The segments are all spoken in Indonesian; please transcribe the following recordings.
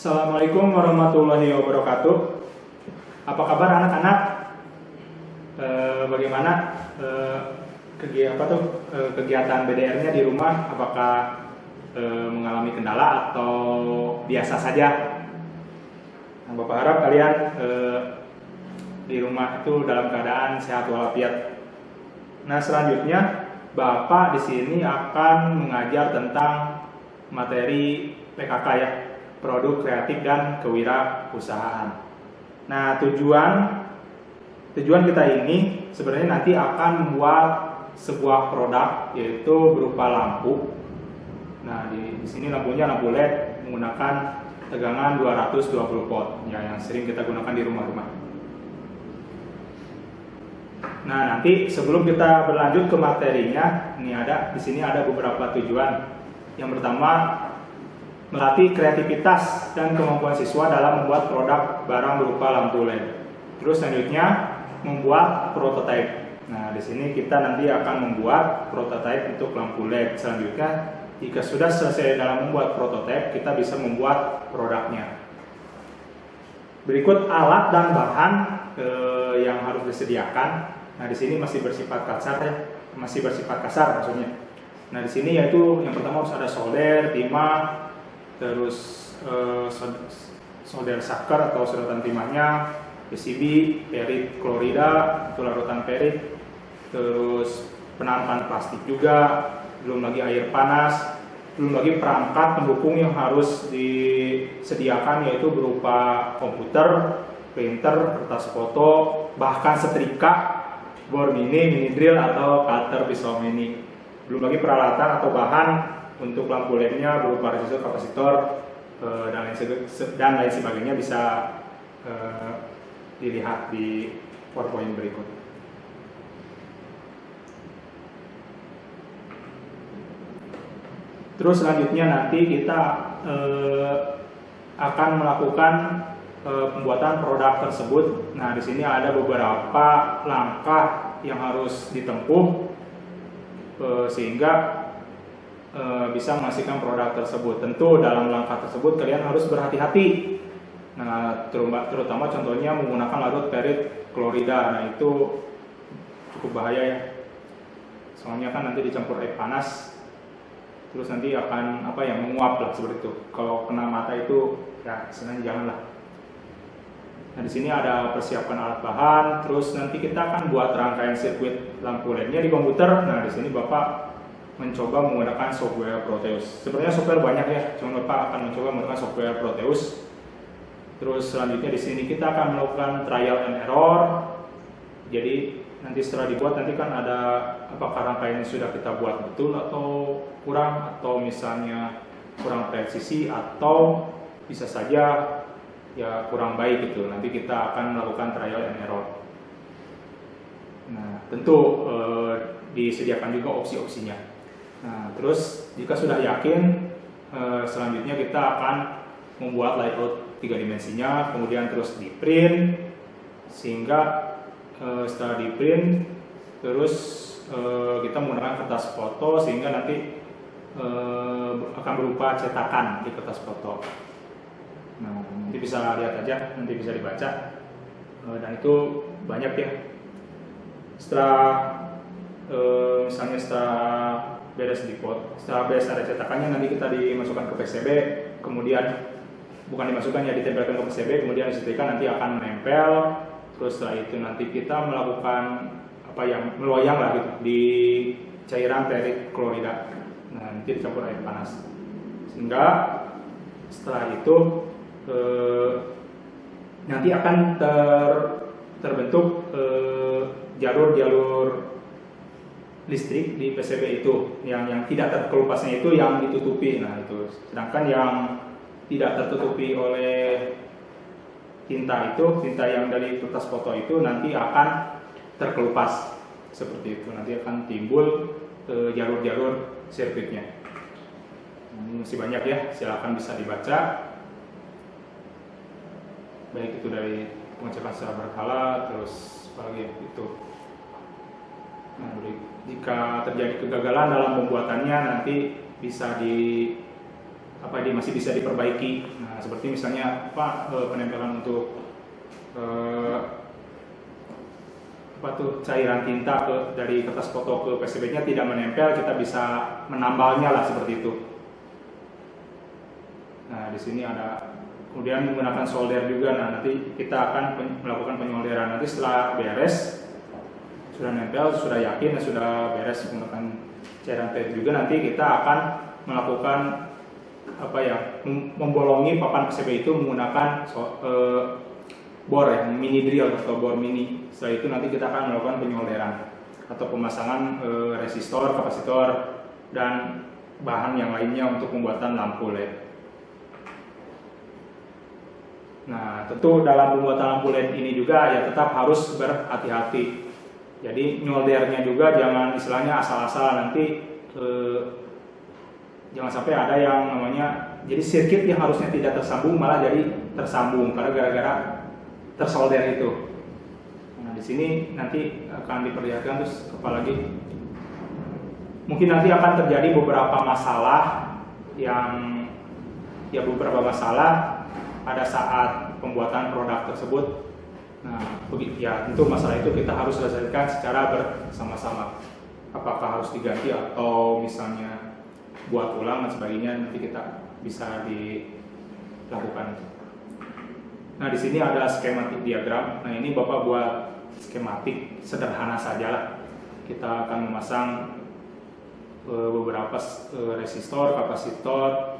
Assalamualaikum warahmatullahi wabarakatuh. Apa kabar anak-anak? Bagaimana kegiatan BDR-nya di rumah? Apakah mengalami kendala atau biasa saja? Nah, Bapak harap kalian di rumah itu dalam keadaan sehat walafiat. Nah, selanjutnya Bapak di sini akan mengajar tentang materi PKK ya, produk kreatif dan kewirausahaan. Nah, tujuan kita ini sebenarnya nanti akan membuat sebuah produk yaitu berupa lampu. Nah, di sini lampunya lampu LED menggunakan tegangan 220 volt ya, yang sering kita gunakan di rumah-rumah. Nah, nanti sebelum kita berlanjut ke materinya, di sini ada beberapa tujuan. Yang pertama, melatih kreativitas dan kemampuan siswa dalam membuat produk barang berupa lampu LED. Terus selanjutnya membuat prototipe. Nah, di sini kita nanti akan membuat prototipe untuk lampu LED. Selanjutnya, jika sudah selesai dalam membuat prototipe, kita bisa membuat produknya. Berikut alat dan bahan yang harus disediakan. Nah, di sini masih bersifat kasar ya, maksudnya. Nah, di sini yaitu yang pertama harus ada solder, timah, terus solder saker atau sedotan timahnya, PCB, perit klorida, itu larutan perit, terus penampan plastik juga, belum lagi air panas, belum lagi perangkat pendukung yang harus disediakan yaitu berupa komputer, printer, kertas foto, bahkan setrika, bor mini drill atau cutter pisau mini. Belum lagi peralatan atau bahan untuk lampu LED-nya berupa resistor, kapasitor, dan lain sebagainya bisa dilihat di PowerPoint berikut. Terus selanjutnya nanti kita akan melakukan pembuatan produk tersebut. Nah, di sini ada beberapa langkah yang harus ditempuh sehingga bisa menghasilkan produk tersebut. Tentu dalam langkah tersebut kalian harus berhati-hati. Nah, terutama contohnya menggunakan larut perit klorida. Nah, itu cukup bahaya ya. Soalnya kan nanti dicampur air panas, terus nanti akan menguap lah seperti itu. Kalau kena mata itu ya sebenarnya janganlah. Nah, di sini ada persiapan alat bahan, terus nanti kita akan buat rangkaian sirkuit lampu LED-nya di komputer. Nah, di sini Bapak mencoba menggunakan software Proteus. Sebenarnya software banyak ya, cuma Bapak akan mencoba menggunakan software Proteus. Terus selanjutnya di sini kita akan melakukan trial and error. Jadi nanti setelah dibuat nanti kan ada apakah rangkaian yang sudah kita buat betul atau kurang, atau misalnya kurang presisi, atau bisa saja ya kurang baik gitu. Nanti kita akan melakukan trial and error. Nah, tentu disediakan juga opsi-opsinya. Nah, terus jika sudah yakin, selanjutnya kita akan membuat layout 3 dimensinya, kemudian terus di print, sehingga setelah di print terus kita menggunakan kertas foto sehingga nanti akan berupa cetakan di kertas foto. Nah, nanti bisa lihat aja, nanti bisa dibaca, dan itu banyak ya. Setelah misalnya setelah beres ada cetakannya, nanti kita dimasukkan ke PCB, kemudian bukan dimasukkan ya, ditempelkan ke PCB, kemudian disetrika, nanti akan menempel. Terus setelah itu nanti kita melakukan meloyang lah gitu di cairan perit klorida. Nah, nanti dicampur air panas sehingga setelah itu nanti akan terbentuk jalur listrik di PCB itu, yang tidak terkelupasnya itu yang ditutupi. Nah, itu sedangkan yang tidak tertutupi oleh tinta yang dari kertas foto itu nanti akan terkelupas seperti itu. Nanti akan timbul jalur-jalur sirkuitnya. Ini masih banyak ya, silakan bisa dibaca. Baik itu dari pengecekan secara berkala, terus apalagi itu. Nah, jika terjadi kegagalan dalam pembuatannya, nanti bisa masih bisa diperbaiki. Nah, seperti misalnya penempelan untuk cairan tinta dari kertas foto ke PCB-nya tidak menempel, kita bisa menambalnya lah seperti itu. Nah, di sini ada kemudian menggunakan solder juga. Nah, nanti kita akan melakukan penyolderan. Nanti setelah beres, sudah nempel, sudah yakin dan sudah beres menggunakan cairan PET juga, nanti kita akan melakukan membolongi papan PCB itu menggunakan bor mini drill atau bor mini. Setelah itu nanti kita akan melakukan penyolderan atau pemasangan resistor, kapasitor, dan bahan yang lainnya untuk pembuatan lampu LED. Nah, tentu dalam pembuatan lampu LED ini juga ya tetap harus berhati-hati. Jadi nyoldernya juga jangan istilahnya asal-asal, nanti jangan sampai ada yang namanya jadi sirkuit yang harusnya tidak tersambung malah jadi tersambung karena gara-gara tersolder itu. Nah, di sini nanti akan diperlihatkan, terus apalagi mungkin nanti akan terjadi beberapa masalah pada saat pembuatan produk tersebut. Nah, tentu masalah itu kita harus selesaikan secara bersama-sama. Apakah harus diganti atau misalnya buat ulang dan sebagainya, nanti kita bisa dilakukan. Nah, di sini ada skematik diagram. Nah, ini Bapak buat skematik sederhana saja lah. Kita akan memasang beberapa resistor, kapasitor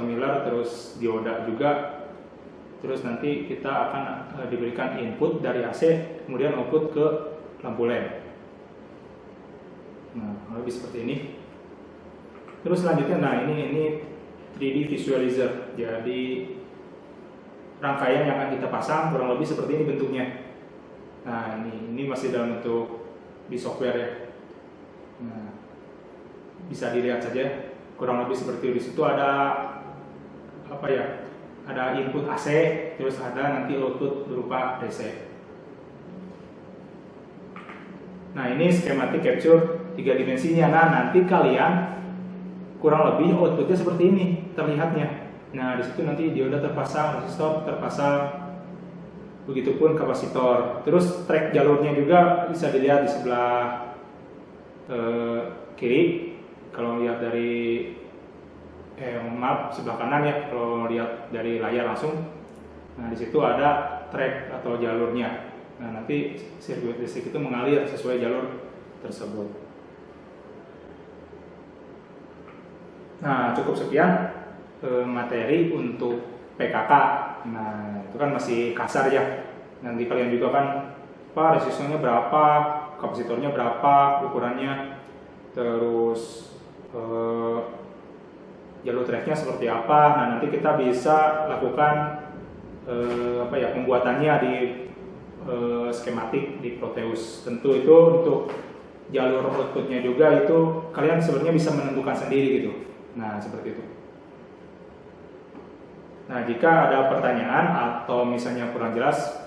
Miller, terus dioda juga. Terus nanti kita akan diberikan input dari AC, kemudian output ke lampu LED. Nah, lebih seperti ini. Terus selanjutnya, nah ini 3D visualizer. Jadi rangkaian yang akan kita pasang kurang lebih seperti ini bentuknya. Nah, ini masih dalam bentuk di software ya. Nah, bisa dilihat saja kurang lebih seperti itu. Di situ ada ada input AC, terus ada nanti output berupa DC. Nah, ini skematik capture 3 dimensinya. Nah, nanti kalian kurang lebih outputnya seperti ini terlihatnya. Nah, di situ nanti dioda terpasang, resistor terpasang, begitupun kapasitor. Terus track jalurnya juga bisa dilihat di sebelah kiri. Kalau lihat dari sebelah kanan ya, kalau lihat dari layar langsung. Nah, di situ ada track atau jalurnya. Nah, nanti sirkuit listrik itu mengalir sesuai jalur tersebut. Nah, cukup sekian materi untuk PKK. Nah, itu kan masih kasar ya. Nanti kalian juga kan, resistornya berapa, kapasitornya berapa, ukurannya, terus jalur tracknya seperti apa. Nah, nanti kita bisa lakukan pembuatannya di skematik di Proteus. Tentu itu untuk jalur outputnya juga itu kalian sebenarnya bisa menentukan sendiri gitu. Nah, seperti itu. Nah, jika ada pertanyaan atau misalnya kurang jelas,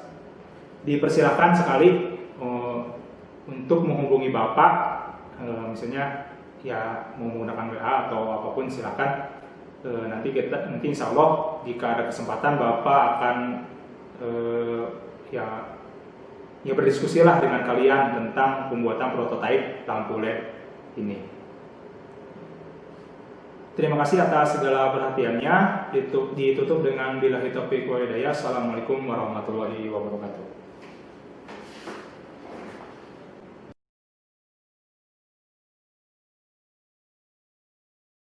dipersilakan sekali untuk menghubungi Bapak, misalnya ya mau menggunakan WA atau apapun silakan. Nanti insya Allah jika ada kesempatan Bapak akan berdiskusi lah dengan kalian tentang pembuatan prototipe lampu LED ini. Terima kasih atas segala perhatiannya. Ditutup dengan billahi taufiq wa hidayah. Assalamualaikum warahmatullahi wabarakatuh.